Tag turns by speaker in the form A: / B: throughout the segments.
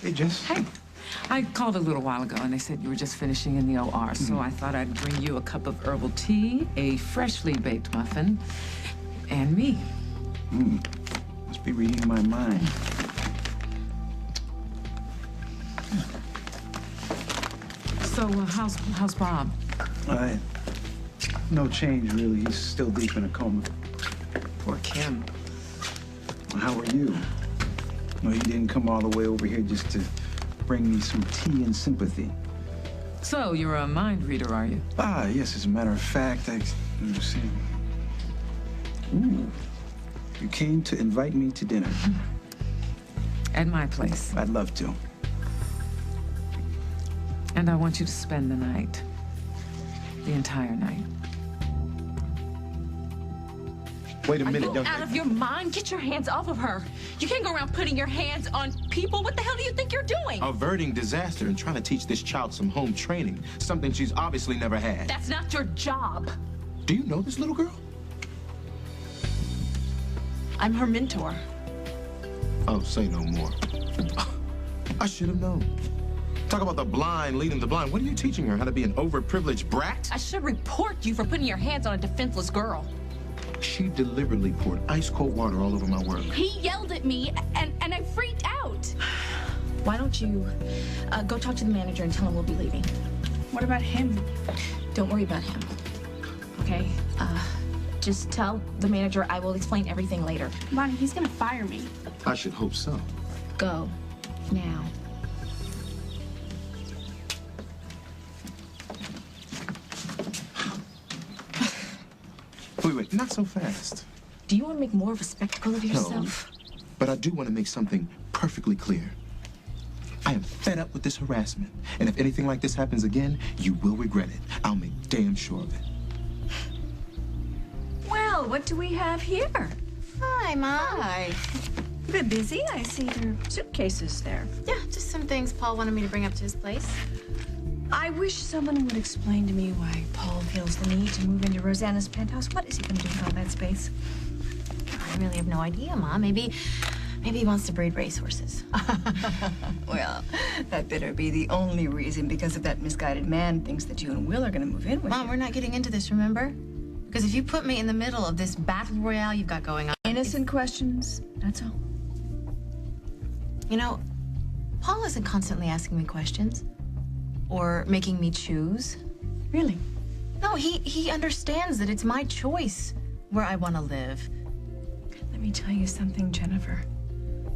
A: Hey, Jess.
B: Hey. I called a little while ago, and they said you were just finishing in the OR, so I thought I'd bring you a cup of herbal tea, a freshly baked muffin, and me.
A: Must be reading my mind.
B: So, how's Bob?
A: No change, really. He's still deep in a coma.
B: Poor Kim.
A: How are you? No, you didn't come all the way over here just to bring me some tea and sympathy.
B: So, you're a mind reader, are you?
A: Yes, as a matter of fact, let me see. Ooh, you came to invite me to dinner.
B: At my place.
A: I'd love to.
B: And I want you to spend the night. The entire night.
C: Wait a minute,
D: Are you out of your mind? Get your hands off of her. You can't go around putting your hands on people. What the hell do you think you're doing?
C: Averting disaster and trying to teach this child some home training, something she's obviously never had.
D: That's not your job.
C: Do you know this little girl?
D: I'm her mentor.
C: Oh, say no more. I should have known. Talk about the blind leading the blind. What are you teaching her? How to be an overprivileged brat?
D: I should report you for putting your hands on a defenseless girl.
C: She deliberately poured ice-cold water all over my work.
D: He yelled at me, and I freaked out. Why don't you go talk to the manager and tell him we'll be leaving?
E: What about him?
D: Don't worry about him, okay? Just tell the manager I will explain everything later.
E: Bonnie, he's gonna fire me.
C: I should hope so.
D: Go, now.
C: Wait, not so fast.
D: Do you want to make more of a spectacle of yourself?
C: No, but I do want to make something perfectly clear. I am fed up with this harassment, and if anything like this happens again, you will regret it. I'll make damn sure of it.
F: Well, what do we have here?
G: Hi, Mom.
F: Hi. A bit busy. I see your suitcases there.
G: Yeah, just some things Paul wanted me to bring up to his place.
F: I wish someone would explain to me why Paul feels the need to move into Rosanna's penthouse. What is he going to do with all that space?
G: I really have no idea, Mom. Maybe he wants to breed racehorses.
F: Well, that better be the only reason, because if that misguided man thinks that you and Will are going to move in with
G: Mom,
F: you.
G: we're not getting into this, remember? Because if you put me in the middle of this battle royale you've got going on...
F: Innocent questions, that's all.
G: You know, Paul isn't constantly asking me questions. Or making me choose.
F: Really?
G: No, he understands that it's my choice where I want to live.
F: Let me tell you something, Jennifer.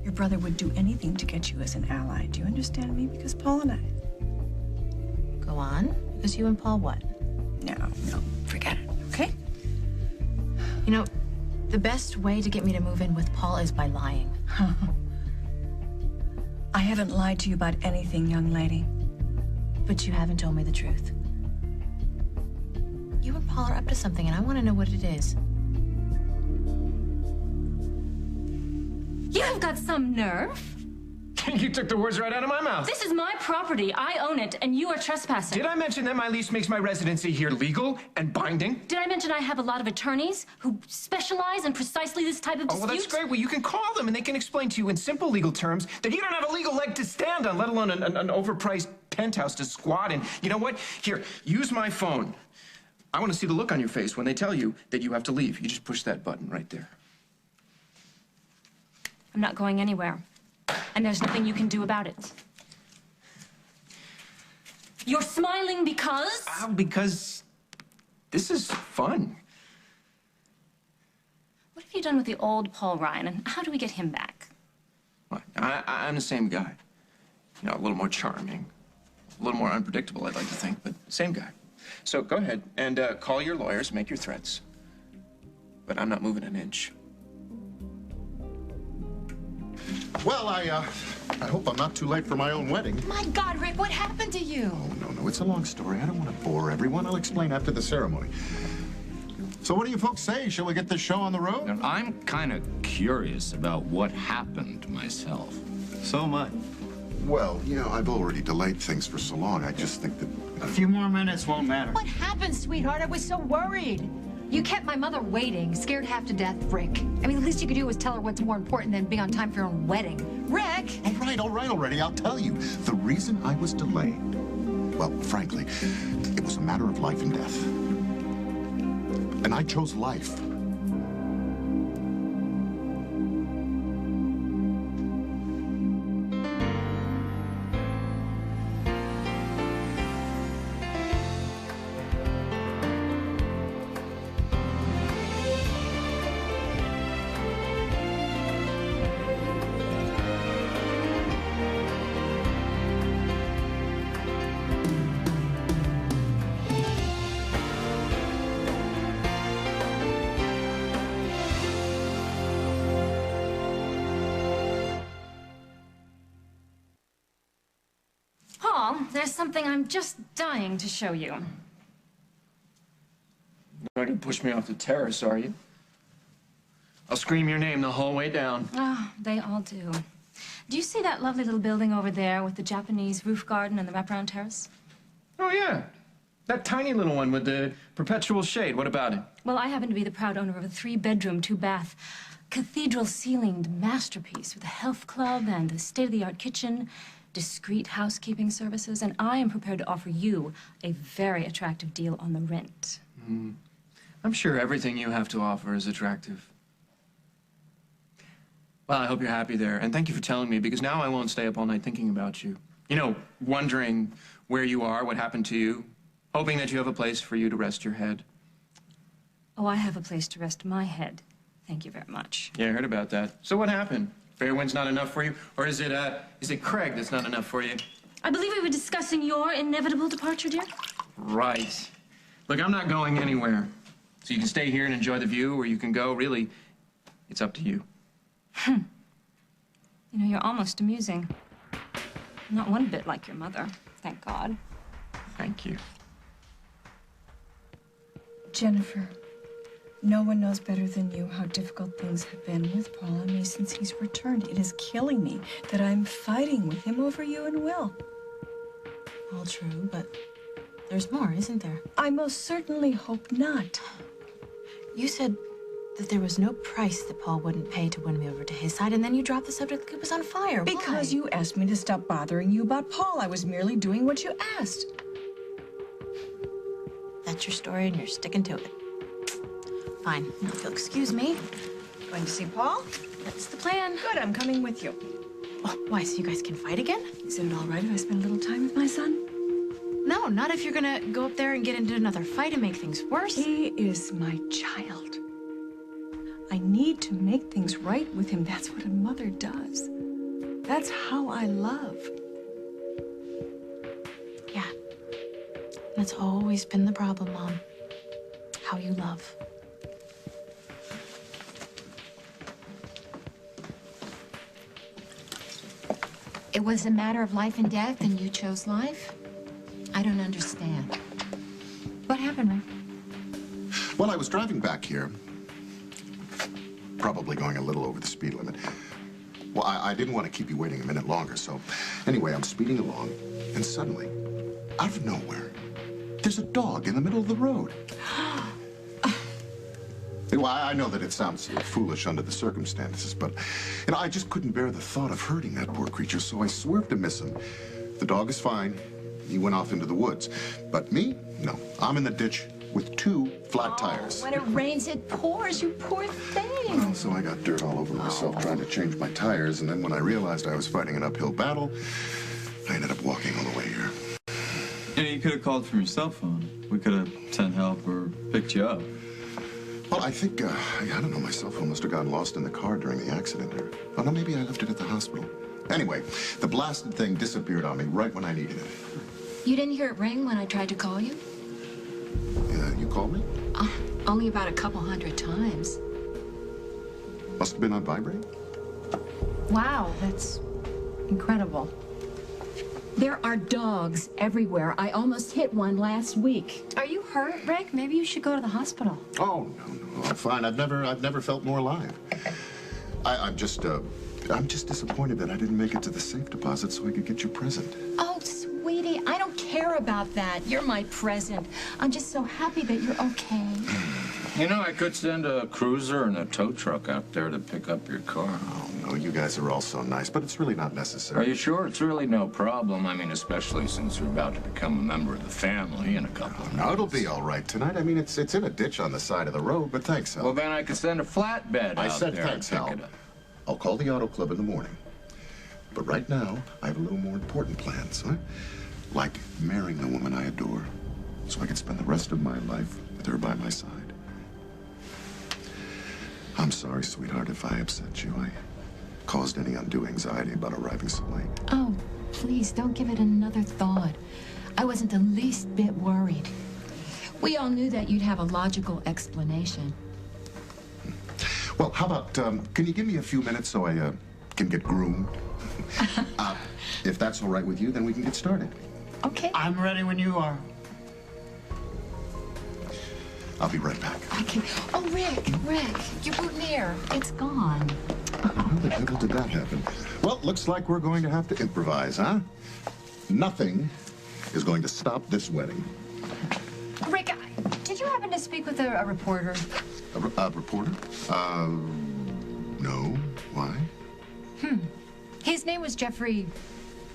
F: Your brother would do anything to get you as an ally. Do you understand me? Because Paul and I...
G: Go on. Because you and Paul what?
F: No, forget it, okay?
G: You know, the best way to get me to move in with Paul is by lying.
F: I haven't lied to you about anything, young lady.
G: But you haven't told me the truth. You and Paul are up to something, and I want to know what it is.
H: You've got some nerve.
I: You took the words right out of my mouth.
H: This is my property. I own it, and you are trespassing.
I: Did I mention that my lease makes my residency here legal and binding?
H: Did I mention I have a lot of attorneys who specialize in precisely this type of dispute?
I: Oh, well, that's great. Well, you can call them, and they can explain to you in simple legal terms that you don't have a legal leg to stand on, let alone an overpriced penthouse to squat in. You know what? Here, use my phone. I want to see the look on your face when they tell you that you have to leave. You just push that button right there.
H: I'm not going anywhere. And there's nothing you can do about it. You're smiling because?
I: Because this is fun.
H: What have you done with the old Paul Ryan, and how do we get him back?
I: Well, I'm the same guy. You know, a little more charming, a little more unpredictable, I'd like to think, but same guy. So go ahead and call your lawyers, make your threats. But I'm not moving an inch.
J: Well, I hope I'm not too late for my own wedding.
D: My God, Rick, what happened to you?
J: Oh, no, it's a long story. I don't want to bore everyone. I'll explain after the ceremony. So what do you folks say? Shall we get this show on the road?
K: I'm kind of curious about what happened myself.
A: So am I.
J: Well, you know, I've already delayed things for so long. I just think that...
L: A few more minutes won't matter.
D: What happened, sweetheart? I was so worried.
H: You kept my mother waiting, scared half to death, Rick. I mean, the least you could do was tell her what's more important than being on time for your own wedding. Rick!
J: All right already, I'll tell you. The reason I was delayed, well, frankly, it was a matter of life and death. And I chose life.
H: Paul, there's something I'm just dying to show you.
I: You're not gonna push me off the terrace, are you? I'll scream your name the whole way down.
H: Oh, they all do. Do you see that lovely little building over there with the Japanese roof garden and the wraparound terrace?
I: Oh, yeah. That tiny little one with the perpetual shade. What about it?
H: Well, I happen to be the proud owner of a 3-bedroom, 2-bath, cathedral-ceilinged masterpiece with a health club and a state-of-the-art kitchen, discreet housekeeping services, and I am prepared to offer you a very attractive deal on the rent.
I: I'm sure everything you have to offer is attractive. Well, I hope you're happy there, and thank you for telling me, because now I won't stay up all night thinking about you. You know, wondering where you are, what happened to you, hoping that you have a place for you to rest your head.
H: Oh, I have a place to rest my head. Thank you very much.
I: Yeah, I heard about that. So what happened? Fair wind's not enough for you? Or is it Craig that's not enough for you?
H: I believe we were discussing your inevitable departure, dear.
I: Right. Look, I'm not going anywhere. So you can stay here and enjoy the view, or you can go. Really, it's up to you.
H: You know, you're almost amusing. Not one bit like your mother, thank God.
I: Thank you.
F: Jennifer, no one knows better than you how difficult things have been with Paul and me since he's returned. It is killing me that I'm fighting with him over you and Will.
G: All true, but there's more, isn't there?
F: I most certainly hope not.
G: You said that there was no price that Paul wouldn't pay to win me over to his side, and then you dropped the subject like it was on fire.
F: Because
G: Why?
F: you asked me to stop bothering you about Paul. I was merely doing what you asked.
G: That's your story, and you're sticking to it. Fine. Now, if you'll excuse me.
F: Going to see Paul?
G: That's the plan.
F: Good, I'm coming with you.
G: Oh, why, so you guys can fight again?
F: Is it all right if I spend a little time with my son?
G: No, not if you're gonna go up there and get into another fight and make things worse.
F: He is my child. I need to make things right with him. That's what a mother does. That's how I love.
G: Yeah. That's always been the problem, Mom. How you love.
L: It was a matter of life and death, and you chose life? I don't understand. What happened, Rick?
J: Well, I was driving back here, probably going a little over the speed limit. Well, I didn't want to keep you waiting a minute longer, so anyway, I'm speeding along, and suddenly, out of nowhere, there's a dog in the middle of the road. Well, I know that it sounds foolish under the circumstances, but you know, I just couldn't bear the thought of hurting that poor creature, so I swerved to miss him. The dog is fine. He went off into the woods. But me? No. I'm in the ditch with 2 flat tires.
L: When it rains, it pours, you poor thing.
J: Well, so I got dirt all over myself trying to change my tires, and then when I realized I was fighting an uphill battle, I ended up walking all the way here.
M: Yeah, you could have called from your cell phone. We could have sent help or picked you up.
J: Well, I think, I don't know, my cell phone must have gotten lost in the car during the accident. Or, oh, no, maybe I left it at the hospital. Anyway, the blasted thing disappeared on me right when I needed it.
L: You didn't hear it ring when I tried to call you?
J: You called me?
L: Only about a couple hundred times.
J: Must have been on vibrate.
L: Wow, that's incredible. There are dogs everywhere. I almost hit one last week.
H: Are you hurt, Rick? Maybe you should go to the hospital.
J: Oh, no, I'm fine. I've never felt more alive. I'm just disappointed that I didn't make it to the safe deposit so I could get your present.
L: Oh, sweetie, I don't care about that. You're my present. I'm just so happy that you're okay.
K: You know, I could send a cruiser and a tow truck out there to pick up your car.
J: Oh, no, you guys are all so nice, but it's really not necessary.
K: Are you sure? It's really no problem. I mean, especially since you're about to become a member of the family in a couple of months.
J: No, it'll be all right tonight. I mean, it's in a ditch on the side of the road, but thanks, Hal.
K: Well, then I could send a flatbed
J: I
K: out
J: said
K: there
J: thanks,
K: and pick
J: Hal.
K: it up.
J: I'll call the auto club in the morning. But right now, I have a little more important plans, huh? Like marrying the woman I adore, so I can spend the rest of my life with her by my side. I'm sorry, sweetheart, if I upset you. I caused any undue anxiety about arriving so late.
L: Oh, please don't give it another thought. I wasn't the least bit worried. We all knew that you'd have a logical explanation.
J: Well, how about, can you give me a few minutes so I can get groomed? If that's all right with you, then we can get started.
L: Okay.
N: I'm ready when you are.
J: I'll be right back.
L: Okay. Oh, Rick, your boutonniere, it's gone.
J: How the devil did that happen? Well, looks like we're going to have to improvise, huh? Nothing is going to stop this wedding.
H: Rick, did you happen to speak with a reporter?
J: A reporter? No. Why?
H: His name was Jeffrey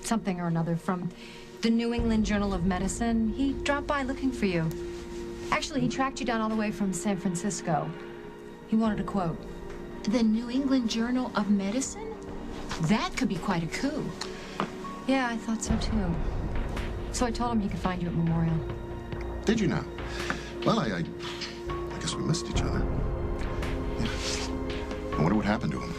H: something or another from the New England Journal of Medicine. He dropped by looking for you. Actually, he tracked you down all the way from San Francisco. He wanted a quote.
L: The New England Journal of Medicine? That could be quite a coup.
H: Yeah, I thought so too. So I told him he could find you at Memorial.
J: Did you now? Well, I guess we missed each other. Yeah. I wonder what happened to him.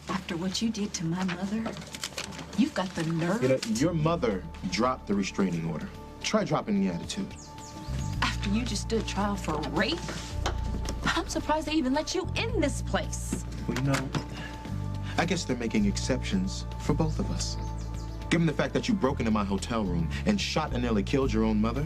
L: After what you did to my mother, you've got the nerve.
C: You know, your mother dropped the restraining order. Try dropping the attitude.
L: After you just stood trial for rape? I'm surprised they even let you in this place.
C: Well, you know, I guess they're making exceptions for both of us. Given the fact that you broke into my hotel room and shot and nearly killed your own mother,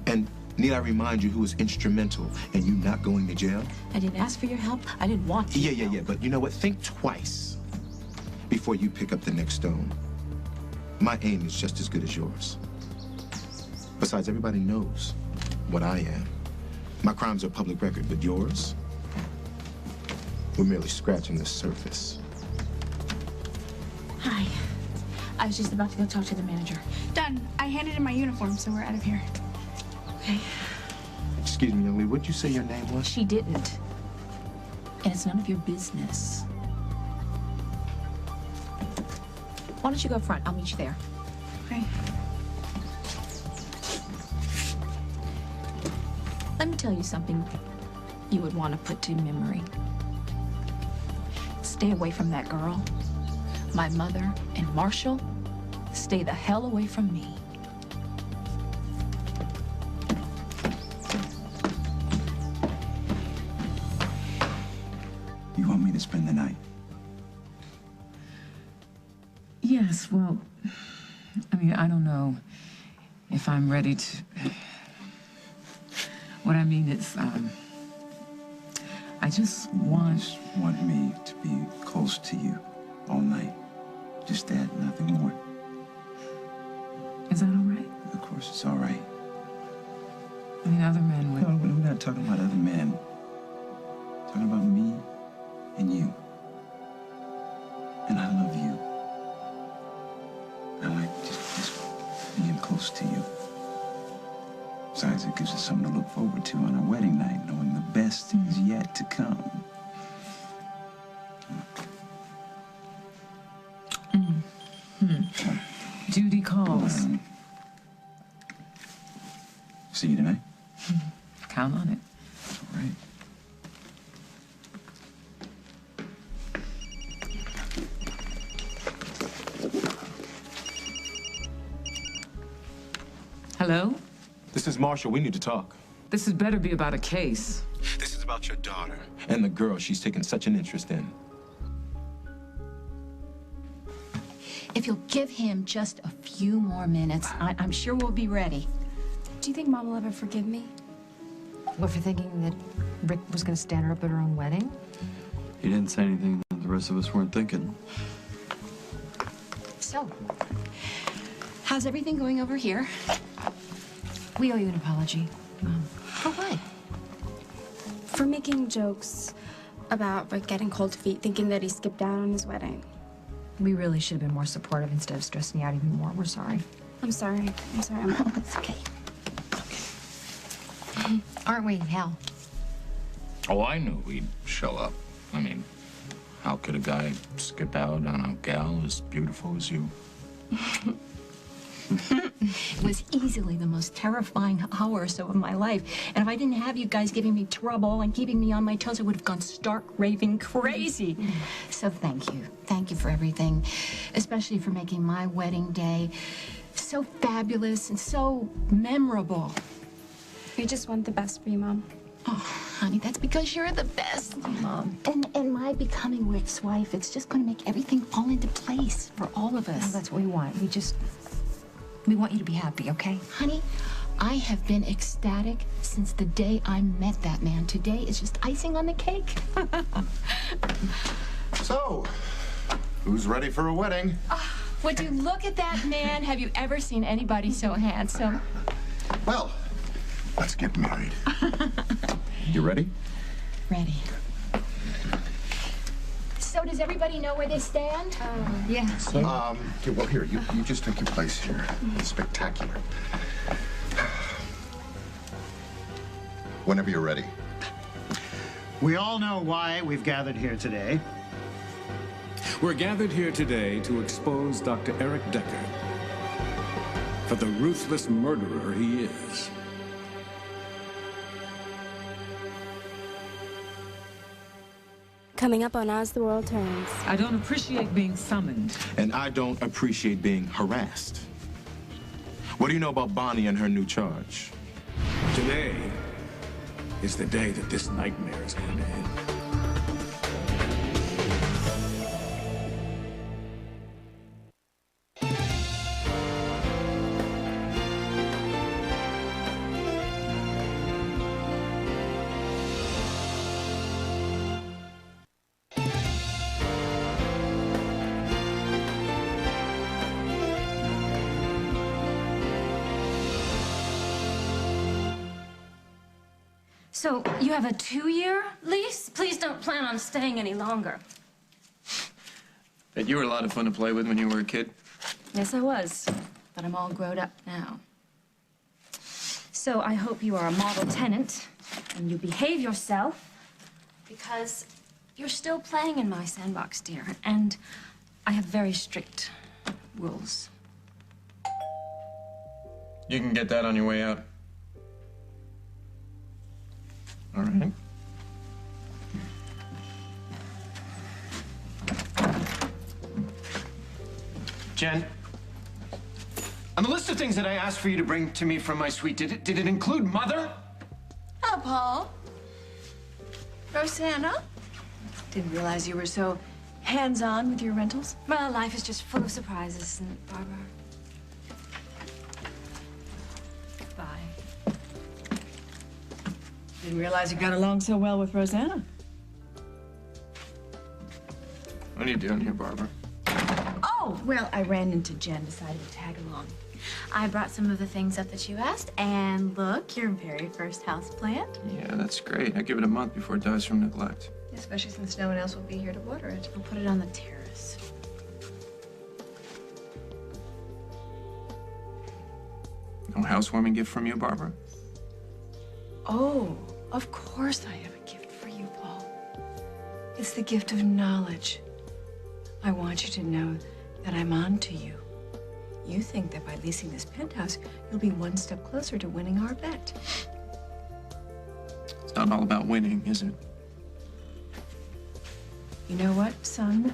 C: and need I remind you who was instrumental in you not going to jail?
L: I didn't ask for your help. I didn't want you.
C: Yeah, but you know what? Think twice before you pick up the next stone. My aim is just as good as yours. Besides, everybody knows what I am. My crimes are public record, but yours? We're merely scratching the surface.
E: Hi. I was just about to go talk to the manager. Done. I handed in my uniform, so we're out of here.
L: Okay.
C: Excuse me, young lady, what'd you say your name was?
L: She didn't. And it's none of your business. Why don't you go up front? I'll meet you there.
E: Okay.
L: Let me tell you something you would want to put to memory. Stay away from that girl. My mother and Marshall, stay the hell away from me.
A: You want me to spend the night?
B: Yes, well, I mean, I don't know if I'm ready to... What I mean is, I just want
A: me to be close to you all night. Just that, nothing more.
B: Is that all right?
A: Of course, it's all right.
B: I mean, other men would...
A: No, we're not talking about other men. We're talking about me and you. And I love you. I like just being close to you. Besides, it gives us something to look forward to on our wedding night, knowing the best is yet to come.
B: Judy calls.
A: See you tonight.
B: Count on it.
A: All right.
B: Hello?
C: This is Marshall. We need to talk.
B: This had better be about a case.
C: This is about your daughter and the girl she's taken such an interest in.
L: If you'll give him just a few more minutes, I'm sure we'll be ready.
E: Do you think Mom will ever forgive me?
G: What, for thinking that Rick was going to stand her up at her own wedding?
M: He didn't say anything that the rest of us weren't thinking.
L: So, how's everything going over here?
G: We owe you an apology.
L: For what?
E: For making jokes about Rick getting cold feet, thinking that he skipped out on his wedding.
G: We really should have been more supportive instead of stressing you out even more. We're sorry.
E: I'm sorry. I'm sorry, Mom.
L: It's okay.
G: Aren't we, Hal?
K: Oh, I knew he'd show up. I mean, how could a guy skip out on a gal as beautiful as you?
L: It was easily the most terrifying hour or so of my life. And if I didn't have you guys giving me trouble and keeping me on my toes, I would have gone stark raving crazy. So thank you. Thank you for everything, especially for making my wedding day so fabulous and so memorable.
E: We just want the best for you, Mom.
L: Oh, honey, that's because you're the best, Mom. And my becoming Rick's wife, it's just going to make everything fall into place for all of us.
G: No, that's what we want. We want you to be happy, okay?
L: Honey, I have been ecstatic since the day I met that man. Today is just icing on the cake.
J: So, who's ready for a wedding?
L: Would you look at that man? Have you ever seen anybody so handsome?
J: Well, let's get married. You ready?
L: Ready. So does everybody know where they stand?
G: Yeah.
J: Okay, well, here, you just take your place here. It's spectacular. Whenever you're ready.
N: We all know why we've gathered here today.
O: We're gathered here today to expose Dr. Eric Decker for the ruthless murderer he is.
E: Coming up on As the World Turns.
B: I don't appreciate being summoned.
C: And I don't appreciate being harassed. What do you know about Bonnie and her new charge?
O: Today is the day that this nightmare is going to end.
H: So, you have a 2-year lease? Please don't plan on staying any longer.
I: Bet you were a lot of fun to play with when you were a kid.
H: Yes, I was. But I'm all grown up now. So, I hope you are a model tenant and you behave yourself because you're still playing in my sandbox, dear. And I have very strict rules.
I: You can get that on your way out. All right. Jen, on the list of things that I asked for you to bring to me from my suite, did it include Mother?
D: Oh, Paul. Rosanna?
F: Didn't realize you were so hands-on with your rentals.
H: Well, life is just full of surprises, isn't it, Barbara? Bye.
F: Didn't realize you got along so well with Rosanna.
I: What are you doing here, Barbara?
F: Oh, well, I ran into Jen, decided to tag along.
D: I brought some of the things up that you asked, and look, your very first houseplant.
I: Yeah, that's great. I give it a month before it dies from neglect.
F: Especially since no one else will be here to water it.
D: We'll put it on the terrace.
I: No housewarming gift from you, Barbara?
F: Oh, of course I have a gift for you, Paul. It's the gift of knowledge. I want you to know that I'm on to you. You think that by leasing this penthouse, you'll be one step closer to winning our bet.
I: It's not all about winning, is it?
F: You know what, son?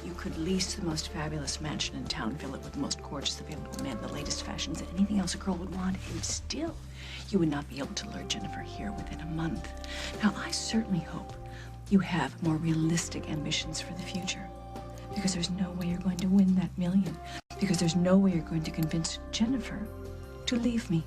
F: You could lease the most fabulous mansion in town, fill it with the most gorgeous available men, the latest fashions, and anything else a girl would want, and still, you would not be able to lure Jennifer here within a month. Now, I certainly hope you have more realistic ambitions for the future, because there's no way you're going to win that million, because there's no way you're going to convince Jennifer to leave me.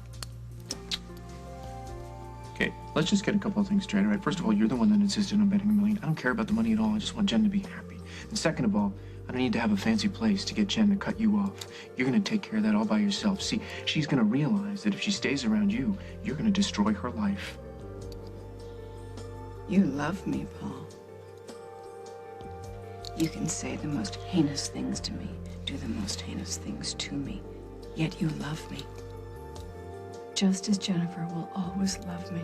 I: Okay, let's just get a couple of things straight, all right? First of all, you're the one that insisted on betting $1 million. I don't care about the money at all. I just want Jen to be happy. And second of all, I don't need to have a fancy place to get Jen to cut you off. You're going to take care of that all by yourself. See, she's going to realize that if she stays around you, you're going to destroy her life.
F: You love me, Paul. You can say the most heinous things to me, do the most heinous things to me, yet you love me. Just as Jennifer will always love me.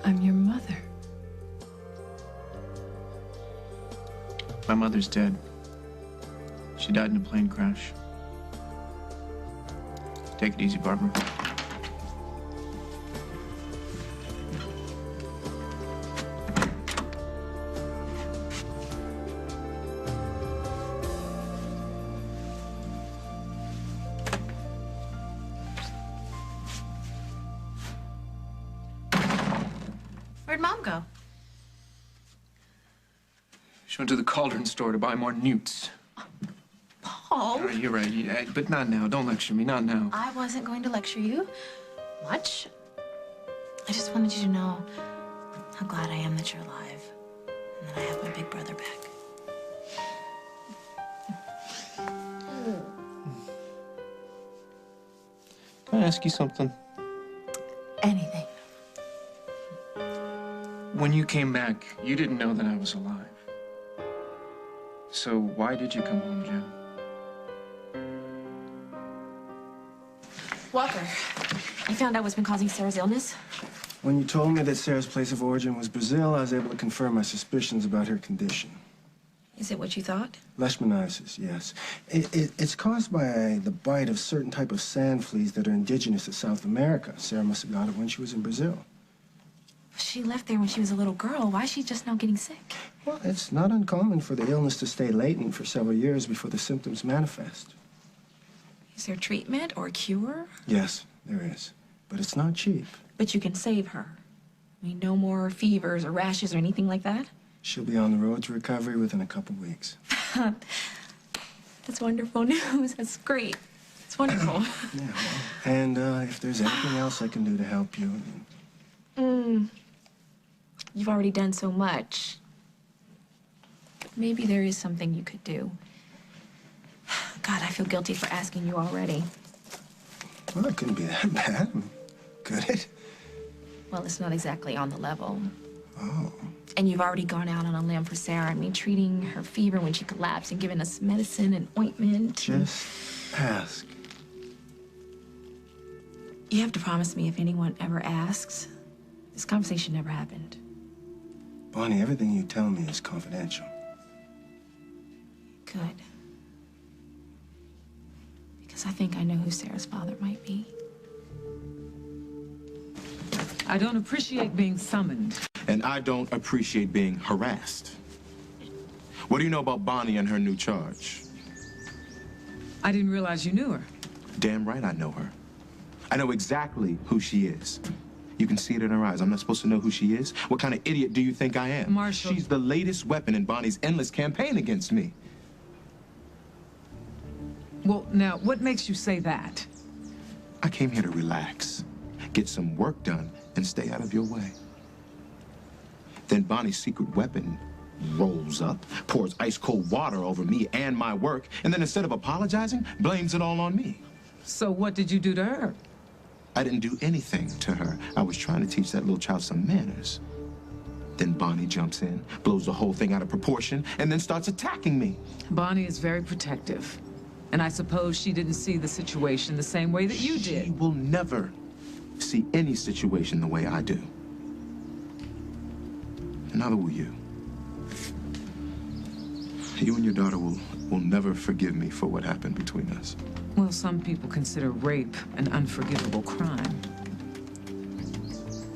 F: I'm your mother.
I: My mother's dead. She died in a plane crash. Take it easy, Barbara.
G: Where'd Mom go?
I: She went to the Cauldron store to buy more newts.
G: Paul.
I: All right, you're right. Yeah, but not now. Don't lecture me. Not now.
G: I wasn't going to lecture you much. I just wanted you to know how glad I am that you're alive and that I have my big brother back.
I: Can I ask you something?
G: Anything.
I: When you came back, you didn't know that I was alive. So why did you come home, Jen?
D: Walker, you found out what's been causing Sarah's illness?
P: When you told me that Sarah's place of origin was Brazil, I was able to confirm my suspicions about her condition.
D: Is it what you thought?
P: Leishmaniasis, yes. It's caused by the bite of certain type of sand fleas that are indigenous to South America. Sarah must have got it when she was in Brazil.
D: She left there when she was a little girl. Why is she just now getting sick?
P: Well, it's not uncommon for the illness to stay latent for several years before the symptoms manifest.
D: Is there treatment or a cure?
P: Yes, there is. But it's not cheap.
D: But you can save her. I mean, no more fevers or rashes or anything like that?
P: She'll be on the road to recovery within a couple weeks.
D: That's wonderful news. That's great. It's wonderful.
P: Yeah, well, and if there's anything else I can do to help you...
D: You've already done so much. Maybe there is something you could do. God, I feel guilty for asking you already.
P: Well, it couldn't be that bad, could it?
D: Well, it's not exactly on the level.
P: Oh.
D: And you've already gone out on a limb for Sarah. I mean, treating her fever when she collapsed and giving us medicine and ointment.
P: Just ask.
D: You have to promise me if anyone ever asks, this conversation never happened.
P: Bonnie, everything you tell me is confidential.
D: Good. Because I think I know who Sarah's father might be.
B: I don't appreciate being summoned.
C: And I don't appreciate being harassed. What do you know about Bonnie and her new charge?
B: I didn't realize you knew her.
C: Damn right I know her. I know exactly who she is. You can see it in her eyes. I'm not supposed to know who she is? What kind of idiot do you think I am?
B: Marshall.
C: She's the latest weapon in Bonnie's endless campaign against me.
B: Well, now, what makes you say that?
C: I came here to relax, get some work done, and stay out of your way. Then Bonnie's secret weapon rolls up, pours ice-cold water over me and my work, and then instead of apologizing, blames it all on me.
B: So what did you do to her?
C: I didn't do anything to her. I was trying to teach that little child some manners. Then Bonnie jumps in, blows the whole thing out of proportion, and then starts attacking me.
B: Bonnie is very protective. And I suppose she didn't see the situation the same way that you did.
C: She will never see any situation the way I do. Neither will you. You and your daughter will never forgive me for what happened between us.
B: Well, some people consider rape an unforgivable crime.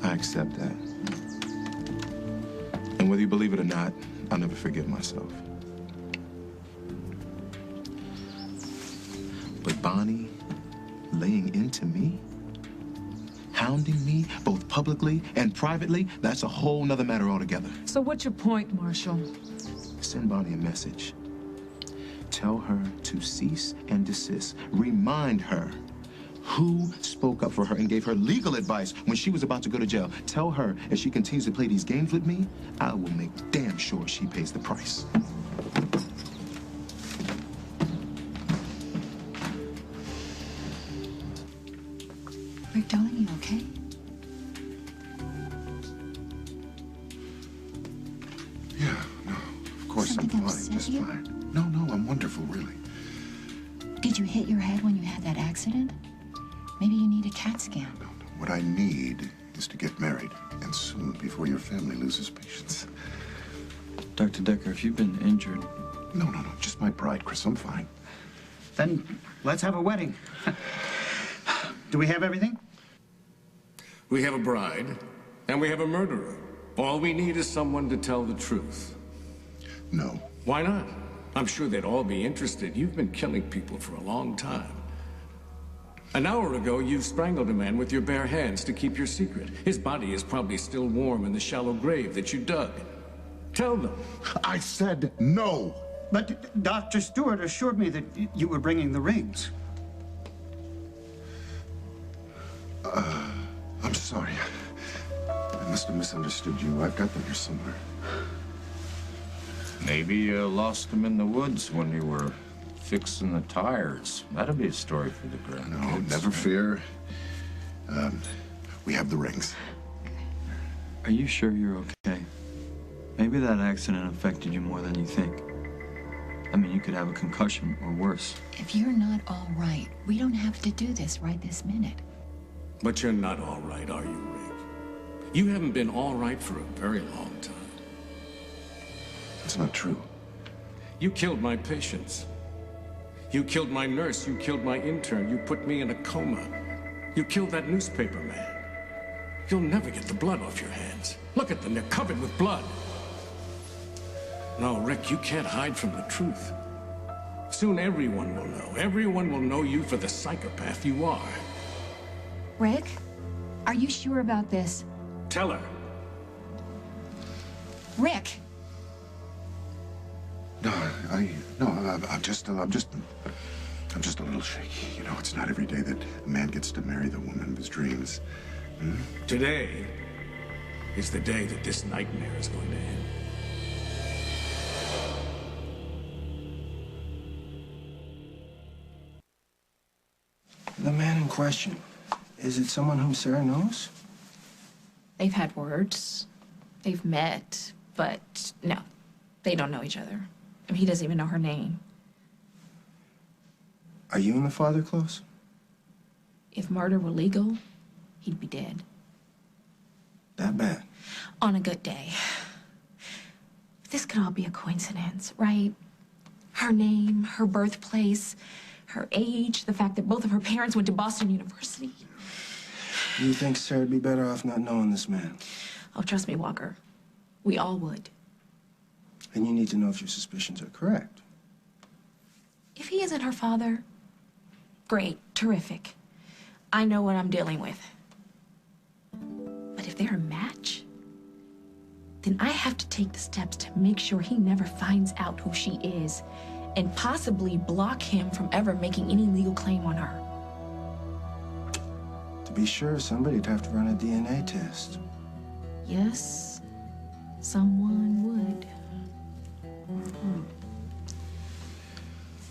C: I accept that. And whether you believe it or not, I'll never forgive myself. Bonnie laying into me? Hounding me, both publicly and privately? That's a whole nother matter altogether.
B: So what's your point, Marshall?
C: Send Bonnie a message. Tell her to cease and desist. Remind her who spoke up for her and gave her legal advice when she was about to go to jail. Tell her if she continues to play these games with me, I will make damn sure she pays the price.
L: Rick, darling, you okay?
J: Yeah, no, of course I'm fine, just fine. No, I'm wonderful, really.
L: Did you hit your head when you had that accident? Maybe you need a CAT scan.
J: No. What I need is to get married, and soon, before your family loses patience.
M: Dr. Decker, if you've been injured...
J: No, just my pride, Chris, I'm fine.
N: Then let's have a wedding. Do we have everything?
O: We have a bride, and we have a murderer. All we need is someone to tell the truth.
J: No.
O: Why not? I'm sure they'd all be interested. You've been killing people for a long time. An hour ago, you strangled a man with your bare hands to keep your secret. His body is probably still warm in the shallow grave that you dug. Tell them.
J: I said no.
N: But Dr. Stewart assured me that you were bringing the rings.
J: I'm sorry. I must have misunderstood you. I've got them here somewhere.
K: Maybe you lost them in the woods when you were fixing the tires. That'd be a story for the grandkids.
J: No, never fear. We have the rings.
M: Are you sure you're okay? Maybe that accident affected you more than you think. I mean, you could have a concussion or worse.
L: If you're not all right, we don't have to do this right this minute.
O: But you're not all right, are you, Rick? You haven't been all right for a very long time.
J: That's not true.
O: You killed my patients. You killed my nurse. You killed my intern. You put me in a coma. You killed that newspaper man. You'll never get the blood off your hands. Look at them. They're covered with blood. No, Rick, you can't hide from the truth. Soon everyone will know. Everyone will know you for the psychopath you are.
L: Rick, are you sure about this?
O: Tell her.
L: Rick!
J: I'm just a little shaky. You know, it's not every day that a man gets to marry the woman of his dreams. Hmm?
O: Today is the day that this nightmare is going to end.
P: The man in question, is it someone whom Sarah knows?
D: They've had words. They've met, but no, they don't know each other. I mean, he doesn't even know her name.
P: Are you and the father close?
D: If murder were legal, he'd be dead.
P: That bad?
D: On a good day. This could all be a coincidence, right? Her name, her birthplace, her age, the fact that both of her parents went to Boston University.
P: You think Sarah'd be better off not knowing this man?
D: Oh, trust me, Walker. We all would.
P: And you need to know if your suspicions are correct.
D: If he isn't her father, great, terrific. I know what I'm dealing with. But if they're a match, then I have to take the steps to make sure he never finds out who she is and possibly block him from ever making any legal claim on her.
P: To be sure, somebody'd have to run a DNA test.
D: Yes, someone would.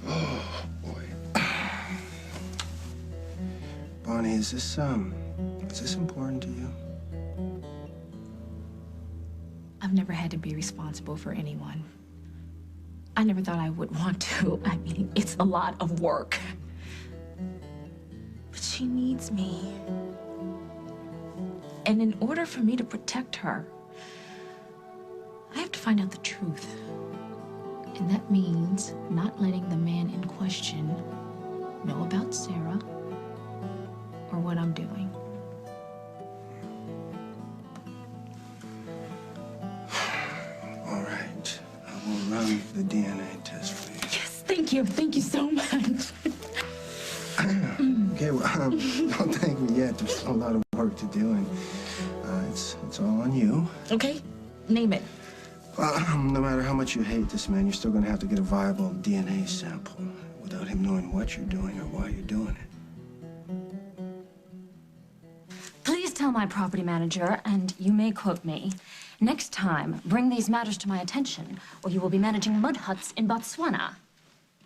J: Oh, boy.
P: Bonnie, is this important to you?
D: I've never had to be responsible for anyone. I never thought I would want to. I mean, it's a lot of work. But she needs me. And in order for me to protect her, I have to find out the truth. And that means not letting the man in question know about Sarah or what I'm doing.
P: All right. I will run the DNA test for you.
D: Yes, thank you. Thank you so much.
P: Okay, well, don't thank me yet. There's a lot of work to do, and it's all on you.
G: Okay, name it.
P: No matter how much you hate this man, you're still gonna have to get a viable DNA sample without him knowing what you're doing or why you're doing it.
H: Please tell my property manager, and you may quote me, next time, bring these matters to my attention, or you will be managing mud huts in Botswana.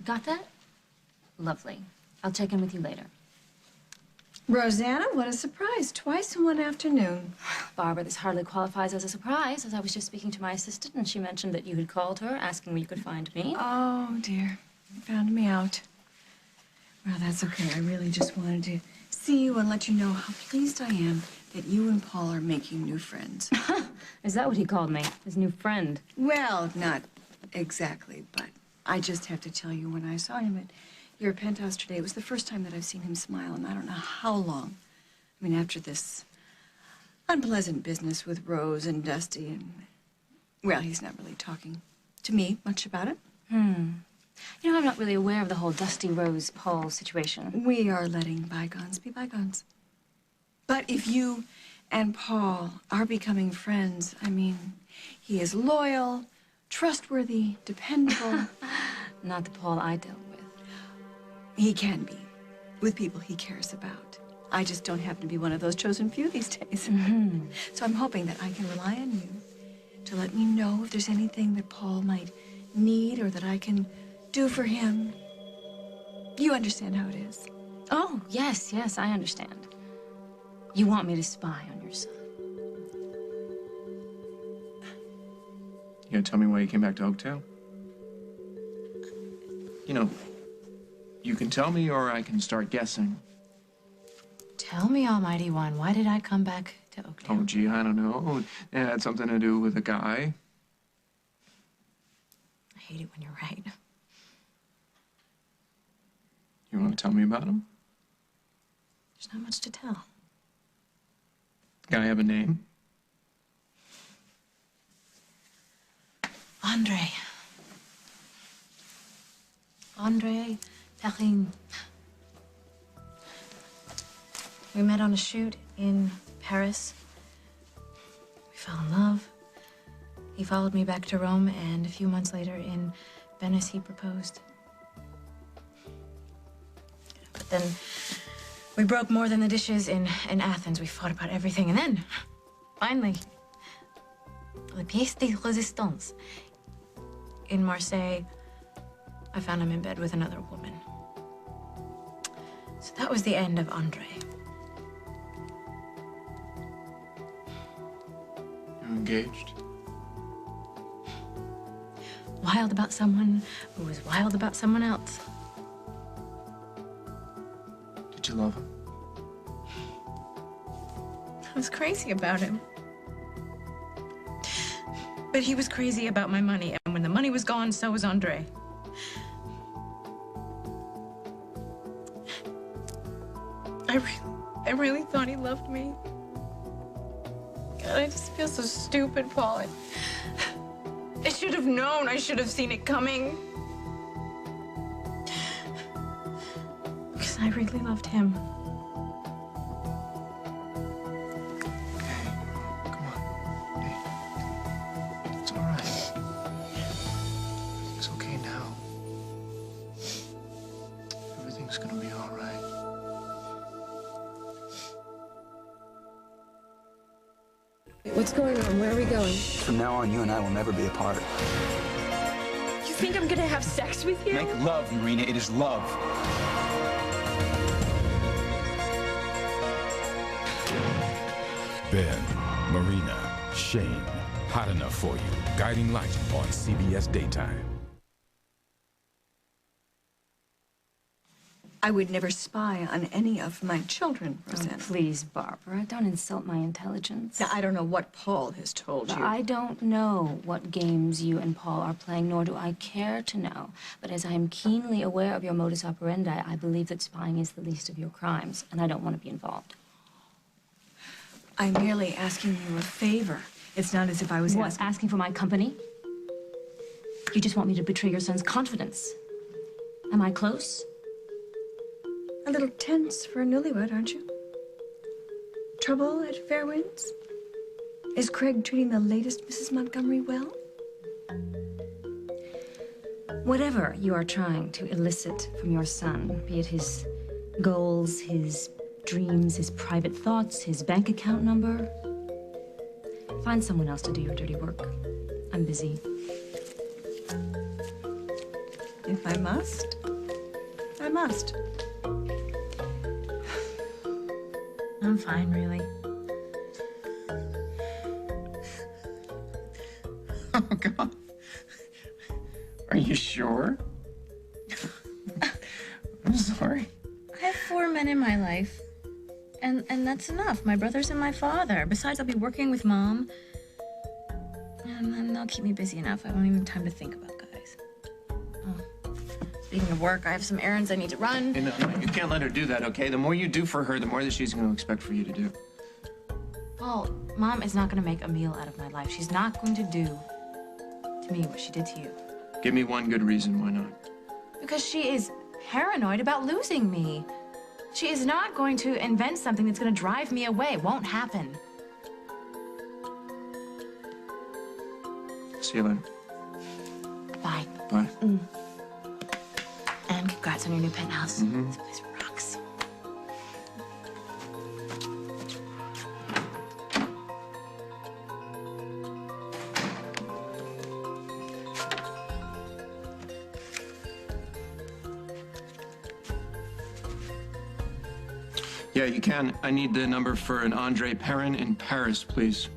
H: Got that? Lovely. I'll check in with you later.
F: Rosanna, what a surprise. Twice in one afternoon.
H: Barbara, this hardly qualifies as a surprise, as I was just speaking to my assistant, and she mentioned that you had called her, asking where you could find me.
F: Oh, dear. You found me out. Well, that's okay. I really just wanted to see you and let you know how pleased I am that you and Paul are making new friends.
H: Is that what he called me? His new friend?
F: Well, not exactly, but I just have to tell you, when I saw him at your penthouse today, it was the first time that I've seen him smile in I don't know how long. I mean, after this unpleasant business with Rose and Dusty, and, well, he's not really talking to me much about it.
H: You know, I'm not really aware of the whole Dusty Rose Paul situation.
F: We are letting bygones be bygones. But if you and Paul are becoming friends, I mean, he is loyal, trustworthy, dependable.
H: Not the Paul I dealt with.
F: He can be, with people he cares about. I just don't happen to be one of those chosen few these days. So I'm hoping that I can rely on you to let me know if there's anything that Paul might need or that I can do for him. You understand how it is.
H: Oh, yes, I understand. You want me to spy on your son.
I: You gonna tell me why you came back to Oakdale? You know, you can tell me or I can start guessing.
G: Tell me, Almighty One, why did I come back to Oakdale?
I: Oh, gee, I don't know. It had something to do with a guy.
G: I hate it when you're right.
I: You want to tell me about him?
G: There's not much to tell.
I: Guy have a name?
G: Andre Perrin. We met on a shoot in Paris. We fell in love. He followed me back to Rome, and a few months later in Venice, he proposed. But then we broke more than the dishes in Athens. We fought about everything, and then, finally, la pièce de résistance. In Marseille, I found him in bed with another woman. So that was the end of Andre.
I: You're engaged?
G: Wild about someone who was wild about someone else.
I: Did you love him?
G: I was crazy about him. But he was crazy about my money, and when the money was gone, so was Andre. I really thought he loved me. God, I just feel so stupid, Paul. I should have known. I should have seen it coming. Because I really loved him.
I: It's all right. It's okay now. Everything's gonna be all right.
E: What's going on? Where are we going?
Q: From now on, you and I will never be apart.
E: You think I'm gonna have sex with you?
Q: Make love, Marina. It is love.
R: Ben, Marina, Shane. Hot enough for you. Guiding Light on CBS Daytime.
F: I would never spy on any of my children, Rosanna.
H: Oh, please, Barbara, don't insult my intelligence.
F: Now, I don't know what Paul has told you.
H: I don't know what games you and Paul are playing, nor do I care to know. But as I am keenly aware of your modus operandi, I believe that spying is the least of your crimes, and I don't want to be involved.
F: I'm merely asking you a favor. It's not as if I was
H: asking for my company? You just want me to betray your son's confidence. Am I close?
E: A little tense for a newlywed, aren't you? Trouble at Fairwinds? Is Craig treating the latest Mrs. Montgomery well?
H: Whatever you are trying to elicit from your son, be it his goals, his dreams, his private thoughts, his bank account number, find someone else to do your dirty work. I'm busy.
F: If I must, I must.
G: I'm fine, really.
I: Oh, God. Are you sure? I'm sorry.
G: I have 4 men in my life. And that's enough. My brothers and my father. Besides, I'll be working with Mom. And they'll keep me busy enough. I won't even have time to think about guys. Oh. Speaking of work, I have some errands I need to run.
I: Hey, no, you can't let her do that, okay? The more you do for her, the more that she's going to expect for you to do.
G: Paul, Mom is not going to make a meal out of my life. She's not going to do to me what she did to you.
I: Give me one good reason why not.
G: Because she is paranoid about losing me. She is not going to invent something that's going to drive me away. It won't happen.
I: See you later.
G: Bye.
I: Bye.
G: And congrats on your new penthouse.
I: Mhm.
G: This place rocks.
I: Yeah, you can. I need the number for an Andre Perrin in Paris, please.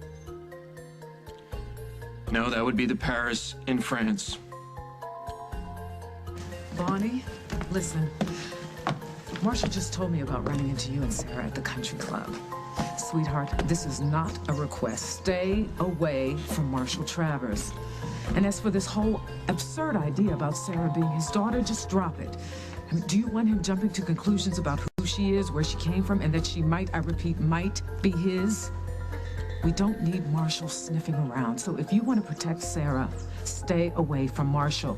I: No, that would be the Paris in France.
B: Bonnie, listen. Marshall just told me about running into you and Sarah at the country club. Sweetheart, this is not a request. Stay away from Marshall Travers. And as for this whole absurd idea about Sarah being his daughter, just drop it. I mean, do you want him jumping to conclusions about who she is, where she came from, and that she might, I repeat, might be his? We don't need Marshall sniffing around. So if you want to protect Sarah, stay away from Marshall.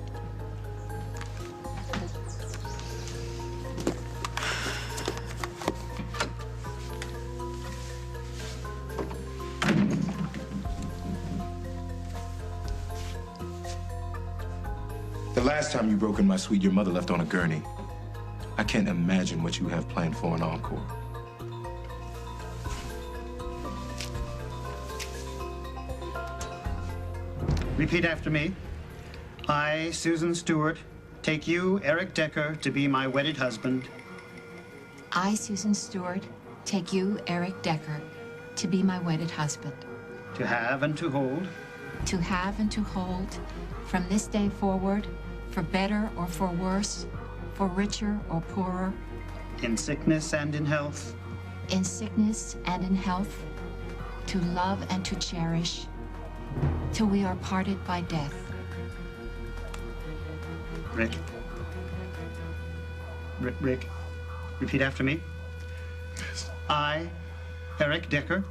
C: The last time you broke in my suite, your mother left on a gurney. I can't imagine what you have planned for an encore.
N: Repeat after me. I, Susan Stewart, take you, Eric Decker, to be my wedded husband.
L: I, Susan Stewart, take you, Eric Decker, to be my wedded husband.
N: To have and to hold.
L: To have and to hold, from this day forward, for better or for worse, for richer or poorer.
N: In sickness and in health.
L: In sickness and in health, to love and to cherish, till we are parted by death.
N: Rick. Rick, repeat after me. I, Eric Decker.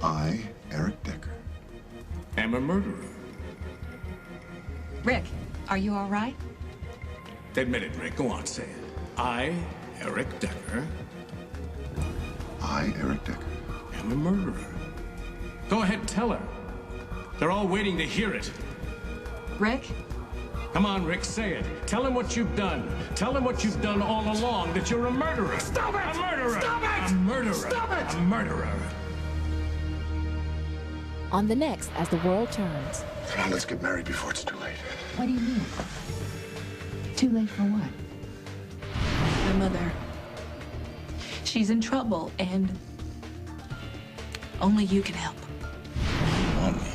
J: I, Eric Decker.
O: Am a murderer.
L: Rick, are you all right?
O: Admit it, Rick. Go on, say it. I, Eric Decker.
J: I, Eric Decker.
O: Am a murderer. Go ahead, tell her. They're all waiting to hear it.
L: Rick?
O: Come on, Rick, say it. Tell him what you've done. Tell him what you've done all along, that you're a murderer.
S: Stop it!
O: A murderer!
S: Stop it!
O: A murderer!
S: Stop it!
O: A murderer!
T: On the next As the World Turns.
J: Come on, let's get married before it's too late.
L: What do you mean? Too late for what?
U: My mother. She's in trouble, and only you can help.
A: You want me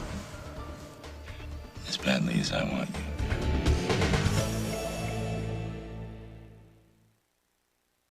A: as badly as I want you.